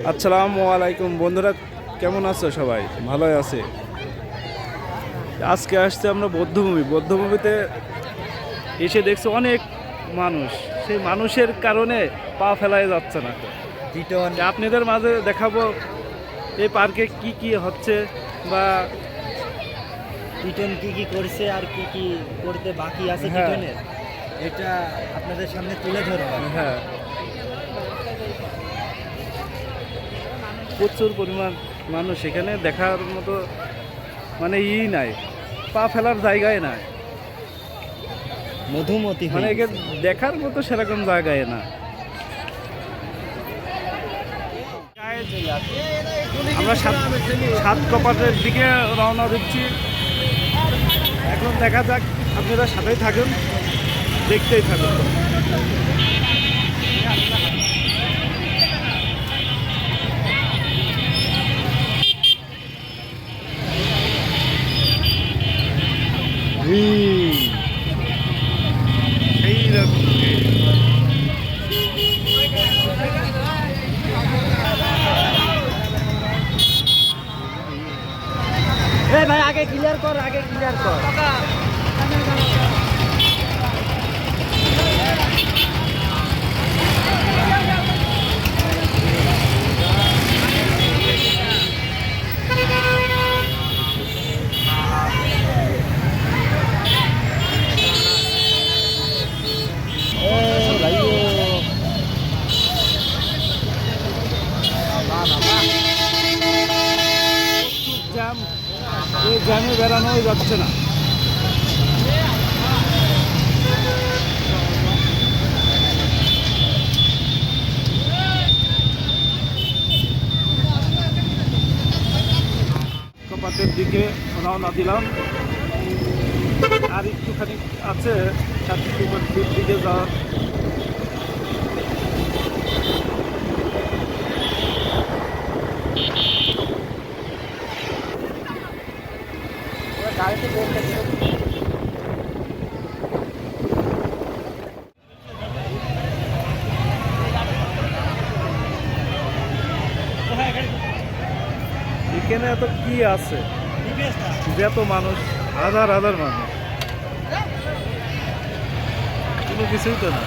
আসসালামু আলাইকুম বন্ধুরা, কেমন আছো সবাই? ভালোই আছে। আজকে আসছে আমরা বৌদ্ধভূমিতে এসে দেখছি অনেক মানুষ। সেই মানুষের কারণে পা ফেলাই যাচ্ছে না। আপনাদের মাঝে দেখাবো এই পার্কে কি কি হচ্ছে বা টিটন কি কি করছে আর কি কি করতে বাকি আছে হ্যাঁ। টিটনের, এটা আপনাদের সামনে তুলে ধরবো। হ্যাঁ, প্রচুর পরিমাণ মানুষ এখানে দেখার মতো মানে নাই, পা ফেলার জায়গায় নাই, মধুমতি মানে একে দেখার মতো সেরকম জায়গায় না। আমরা সাত কপাটের দিকে রওনা দিচ্ছি। এখন দেখা যাক, আপনারা সাথেই থাকুন, দেখতেই থাকুন। এইরকম ভাই আগে ক্লিয়ার কর, আগে ক্লিয়ার কর। জ্যাম, এই জ্যামে বেড়ানোই যাচ্ছে না। কপাটের দিকে রওনা দিলাম, আর একটুখানি আছে সাতটির দিকে যাওয়ার। গাড়িতে বলতে এখানে এত কি আছে যে এত মানুষ, হাজার হাজার মানুষ, কোনো কিছুই তো না।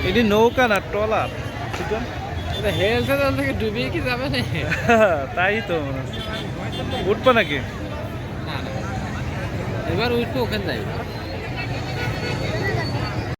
এটি নৌকা না ট্রলার, হেলতে থেকে ডুবিয়ে কি যাবে না? তাই তো মনে হচ্ছে। উঠবো নাকি? এবার উঠবো, ওখানে যাই।